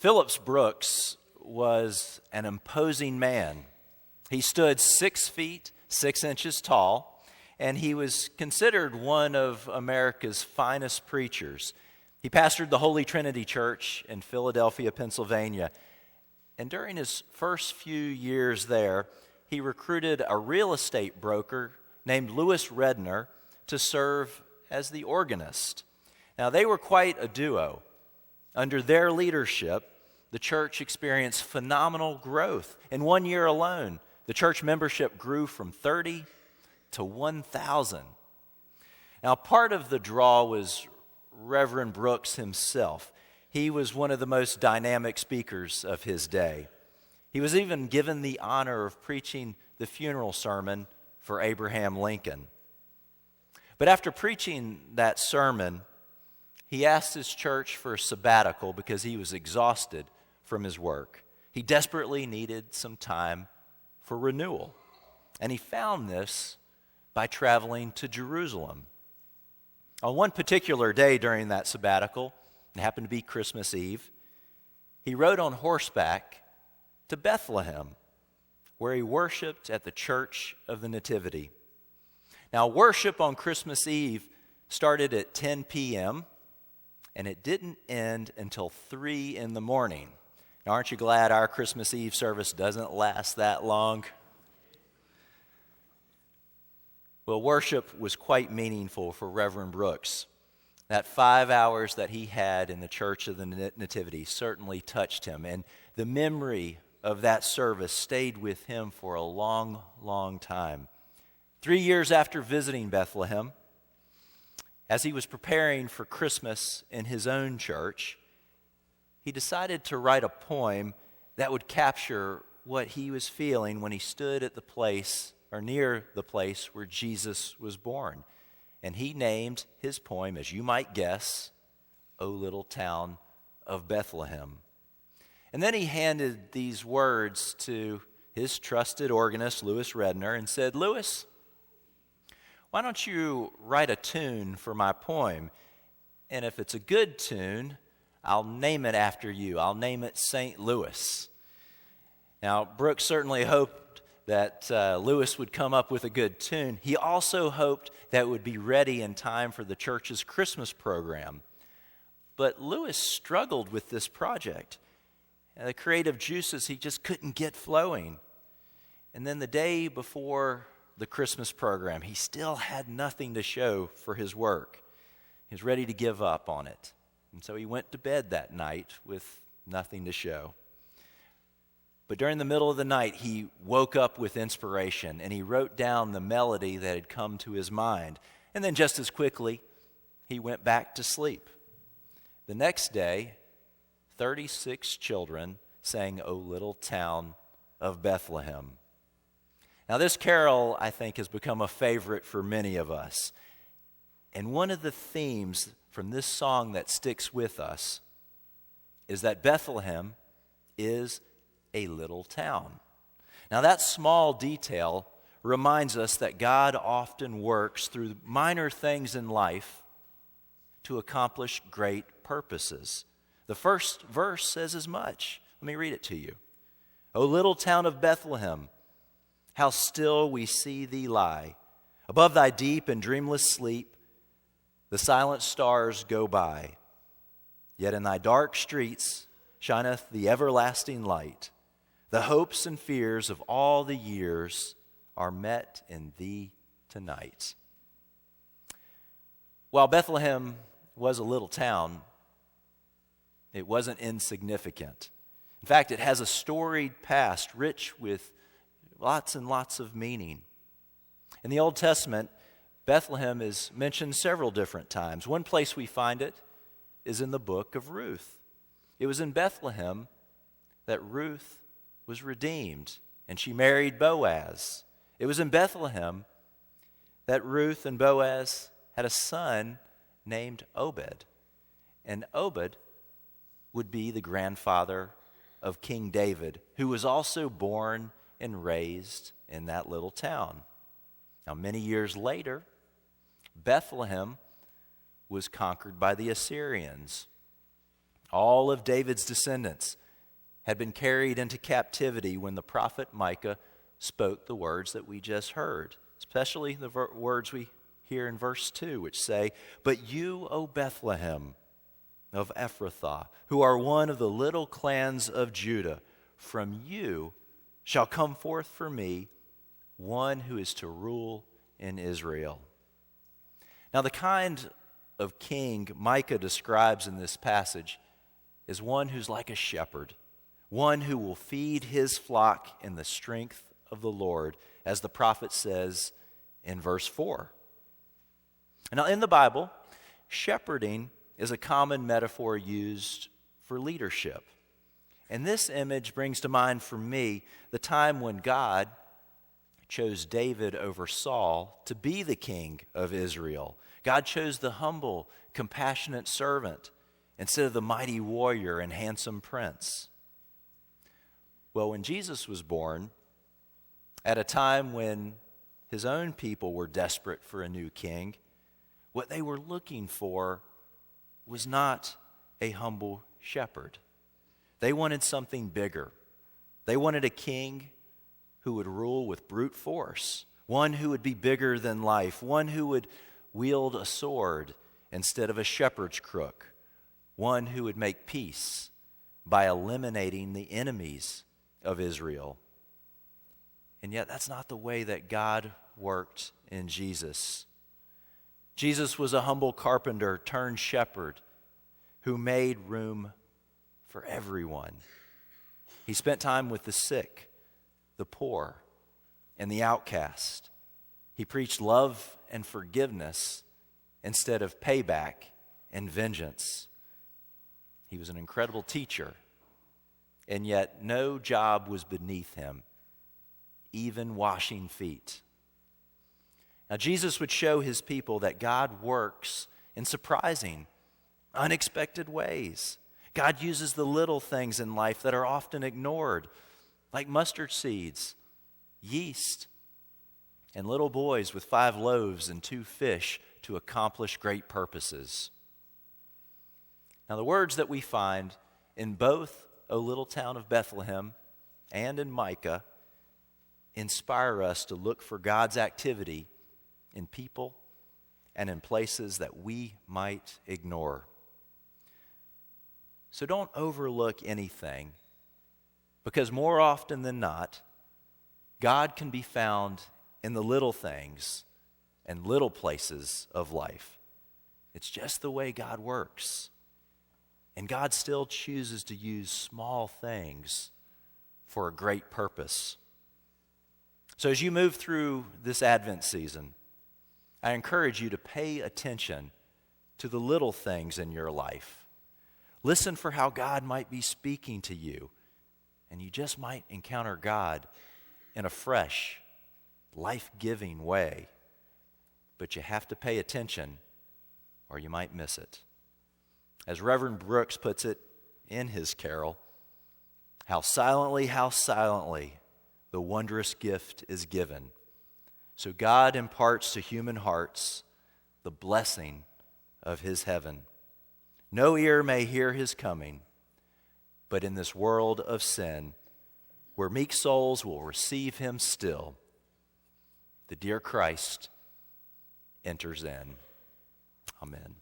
Phillips Brooks was an imposing man. He stood 6 feet, 6 inches tall, and he was considered one of America's finest preachers. He pastored the Holy Trinity Church in Philadelphia, Pennsylvania. And during his first few years there, he recruited a real estate broker named Louis Redner to serve as the organist. Now, they were quite a duo. Under their leadership, the church experienced phenomenal growth. In 1 year alone, the church membership grew from 30 to 1,000. Now, part of the draw was Reverend Brooks himself. He was one of the most dynamic speakers of his day. He was even given the honor of preaching the funeral sermon for Abraham Lincoln. But after preaching that sermon, he asked his church for a sabbatical because he was exhausted from his work. He desperately needed some time for renewal. And he found this by traveling to Jerusalem. On one particular day during that sabbatical, it happened to be Christmas Eve, he rode on horseback to Bethlehem, where he worshiped at the Church of the Nativity. Now, worship on Christmas Eve started at 10 p.m., and it didn't end until 3 in the morning. Now, aren't you glad our Christmas Eve service doesn't last that long? Well, worship was quite meaningful for Reverend Brooks. That 5 hours that he had in the Church of the Nativity certainly touched him, and the memory of that service stayed with him for a long, long time. 3 years after visiting Bethlehem, as he was preparing for Christmas in his own church, he decided to write a poem that would capture what he was feeling when he stood at the place or near the place where Jesus was born. And he named his poem, as you might guess, O Little Town of Bethlehem. And then he handed these words to his trusted organist, Louis Redner, and said, "Louis, why don't you write a tune for my poem? And if it's a good tune, I'll name it after you. I'll name it St. Louis." Now, Brooks certainly hoped that Louis would come up with a good tune. He also hoped that it would be ready in time for the church's Christmas program. But Louis struggled with this project. And the creative juices he just couldn't get flowing. And then the day before the Christmas program, he still had nothing to show for his work. He was ready to give up on it. And so he went to bed that night with nothing to show. But during the middle of the night, he woke up with inspiration, and he wrote down the melody that had come to his mind. And then just as quickly, he went back to sleep. The next day, 36 children sang O Little Town of Bethlehem. Now, this carol, I think, has become a favorite for many of us. And one of the themes from this song that sticks with us is that Bethlehem is a little town. Now, that small detail reminds us that God often works through minor things in life to accomplish great purposes. The first verse says as much. Let me read it to you. O little town of Bethlehem, how still we see thee lie. Above thy deep and dreamless sleep, the silent stars go by. Yet in thy dark streets shineth the everlasting light. The hopes and fears of all the years are met in thee tonight. While Bethlehem was a little town, it wasn't insignificant. In fact, it has a storied past rich with lots and lots of meaning. In the Old Testament, Bethlehem is mentioned several different times. One place we find it is in the book of Ruth. It was in Bethlehem that Ruth was redeemed, and she married Boaz. It was in Bethlehem that Ruth and Boaz had a son named Obed. And Obed would be the grandfather of King David, who was also born and raised in that little town. Now, many years later, Bethlehem was conquered by the Assyrians. All of David's descendants had been carried into captivity when the prophet Micah spoke the words that we just heard, especially the words we hear in verse 2, which say, "But you, O Bethlehem of Ephrathah, who are one of the little clans of Judah, from you shall come forth for me one who is to rule in Israel." Now, the kind of king Micah describes in this passage is one who's like a shepherd, one who will feed his flock in the strength of the Lord, as the prophet says in verse 4. Now, in the Bible, shepherding is a common metaphor used for leadership. And this image brings to mind for me the time when God chose David over Saul to be the king of Israel. God chose the humble, compassionate servant instead of the mighty warrior and handsome prince. Well, when Jesus was born, at a time when his own people were desperate for a new king, what they were looking for was not a humble shepherd. They wanted something bigger. They wanted a king who would rule with brute force, one who would be bigger than life, one who would wield a sword instead of a shepherd's crook, one who would make peace by eliminating the enemies of Israel. And yet that's not the way that God worked in Jesus. Jesus was a humble carpenter turned shepherd who made room for everyone. He spent time with the sick, the poor, and the outcast. He preached love and forgiveness instead of payback and vengeance. He was an incredible teacher, and yet no job was beneath him, even washing feet. Now, Jesus would show his people that God works in surprising, unexpected ways. God uses the little things in life that are often ignored, like mustard seeds, yeast, and little boys with 5 loaves and 2 fish to accomplish great purposes. Now, the words that we find in both O Little Town of Bethlehem and in Micah inspire us to look for God's activity in people and in places that we might ignore. So don't overlook anything, because more often than not, God can be found in the little things and little places of life. It's just the way God works. And God still chooses to use small things for a great purpose. So as you move through this Advent season, I encourage you to pay attention to the little things in your life. Listen for how God might be speaking to you, and you just might encounter God in a fresh, life-giving way. But you have to pay attention, or you might miss it. As Reverend Brooks puts it in his carol, how silently, the wondrous gift is given. So God imparts to human hearts the blessing of his heaven. No ear may hear his coming, but in this world of sin, where meek souls will receive him still, the dear Christ enters in. Amen.